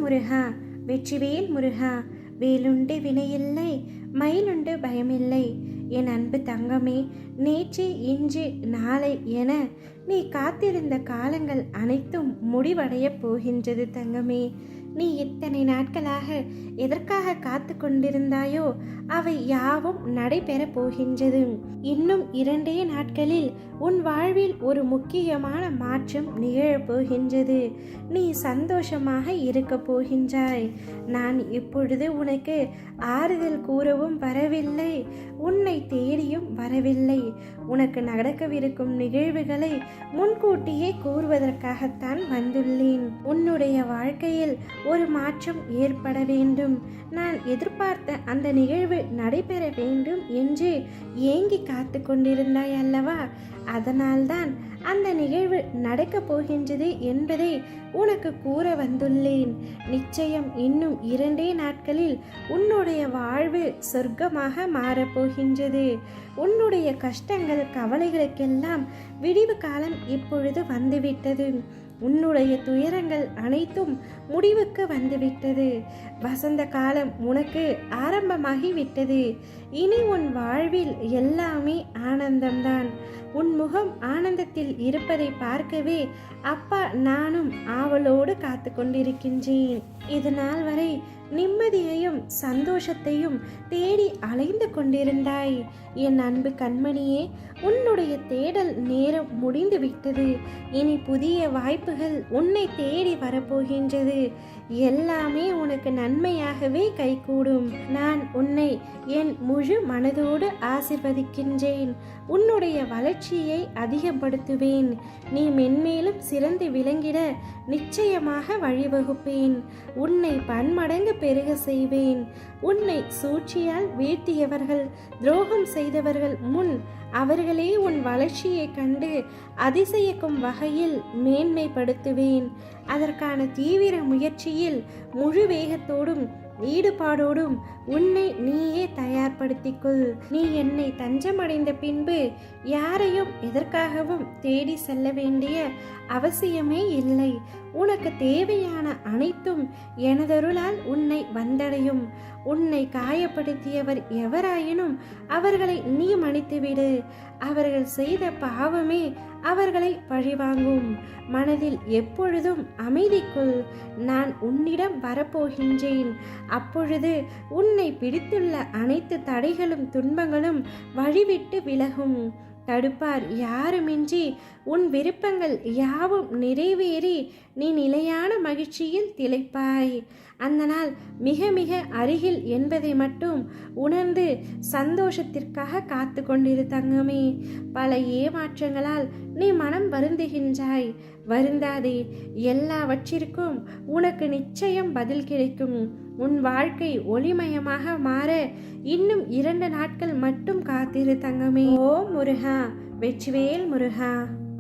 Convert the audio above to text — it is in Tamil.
முருகா, வெற்றிவேல் முருகா, வேலுண்டு வினையில்லை, மயிலுண்டு பயமில்லை. என் அன்பு தங்கமே, நேற்று இன்று நாளை என நீ காத்திருந்த காலங்கள் அனைத்தும் முடிவடையப் போகின்றது தங்கமே. நீ இத்தனை நாட்களாக எதற்காக காத்து கொண்டிருந்தாயோ அவை யாவும் நடைபெறப் போகின்றது. இன்னும் 2 நாட்களில் உன் வாழ்வில் ஒரு முக்கியமான மாற்றம் நிகழப் போகின்றது. நீ சந்தோஷமாக இருக்க போகின்றாய். நான் இப்பொழுது உனக்கு ஆறுதல் கூறவும் வரவில்லை, உன்னை தேடியும் வரவில்லை. உனக்கு நடக்கவிருக்கும் நிகழ்வுகளை முன்கூட்டியே கூறுவதற்காகத்தான் வந்துள்ளேன். உன்னுடைய வாழ்க்கையில் ஒரு மாற்றம் ஏற்பட வேண்டும், நான் எதிர்பார்த்த அந்த நிகழ்வு நடைபெற வேண்டும் என்று ஏங்கி காத்து கொண்டிருந்தாய் அல்லவா? அதனால்தான் அந்த நிகழ்வு நடக்கப் போகின்றது என்பதை உனக்கு கூற வந்துள்ளேன். நிச்சயம் இன்னும் 2 நாட்களில் உன்னுடைய வாழ்வு சொர்க்கமாக மாறப்போகின்றது. உன்னுடைய கஷ்டங்கள் கவலைகளுக்கெல்லாம் விடிவு காலம் இப்பொழுது வந்துவிட்டது. உன்னுடைய துயரங்கள் அனைத்தும் முடிவுக்கு வந்துவிட்டது. வசந்த காலம் உனக்கு ஆரம்பமாகிவிட்டது. இனி உன் வாழ்வில் எல்லாமே ஆனந்தம்தான். உன் முகம் ஆனந்தத்தில் இருப்பதை பார்க்கவே அப்பா நானும் ஆவலோடு காத்து கொண்டிருக்கின்றேன். இது நாள் வரை நிம்மதியையும் சந்தோஷத்தையும் தேடி அலைந்து கொண்டிருந்தாய். என் அன்பு கண்மணியே, உன்னுடைய தேடல் நேரம் முடிந்து விட்டது. இனி புதிய வாய்ப்புகள் உன்னை தேடி வரப்போகின்றது. எல்லாமே உனக்கு நன்மையாகவே கைகூடும். நான் உன்னை என் முழு மனதோடு ஆசிர்வதிக்கின்றேன். உன்னுடைய வளர்ச்சியை அதிகப்படுத்துவேன். நீ மென்மேலும் சிறந்து விளங்கிட நிச்சயமாக வழிவகுப்பேன். உன்னை பன்மடங்கு பெருக செய்வேன். உன்னை சூழ்ச்சியால் வீழ்த்தியவர்கள், துரோகம் செய்தவர்கள் முன் அவர்களே உன் வளர்ச்சியை கண்டு அதிசயிக்கும் வகையில் மேன்மைப்படுத்துவேன். அதற்கான தீவிர முயற்சியில் முழு வேகத்தோடும் ஈடுபாடோடும் உன்னை நீயே தயார்படுத்திக்கொள். நீ என்னை தஞ்சமடைந்த பின்பு யாரையும் எதற்காகவும் தேடி செல்ல வேண்டிய அவசியமே இல்லை. உனக்கு தேவையான அனைத்தும் எனதருளால் உன்னை வந்தடையும். உன்னை காயப்படுத்தியவர் எவராயினும் அவர்களை நீ மன்னித்துவிடு. அவர்கள் செய்த பாவமே அவர்களை பழிவாங்கும். மனதில் எப்பொழுதும் அமைதிக்குள். நான் உன்னிடம் வரப்போகின்றேன். அப்பொழுது உன்னை பிடித்துள்ள அனைத்து தடைகளும் துன்பங்களும் வழிவிட்டு விலகும். தடுப்பார் யாருமின்றி உன் விருப்பங்கள் யாவும் நிறைவேறி நீ நிலையான மகிழ்ச்சியில் திளைப்பாய். அந்த நாள் மிக மிக அருகில் என்பதை மட்டும் உணர்ந்து சந்தோஷத்திற்காக காத்து கொண்டிரு தங்கமே. பல ஏமாற்றங்களால் நீ மனம் வருந்துகின்றாய். வருந்தாதே, எல்லாவற்றிற்கும் உனக்கு நிச்சயம் பதில் கிடைக்கும். உன் வாழ்க்கை ஒளிமயமாக மாற இன்னும் 2 நாட்கள் மட்டும் காத்திரு தங்கமே. ஓம் முருகா, வெற்றிவேல் முருகா.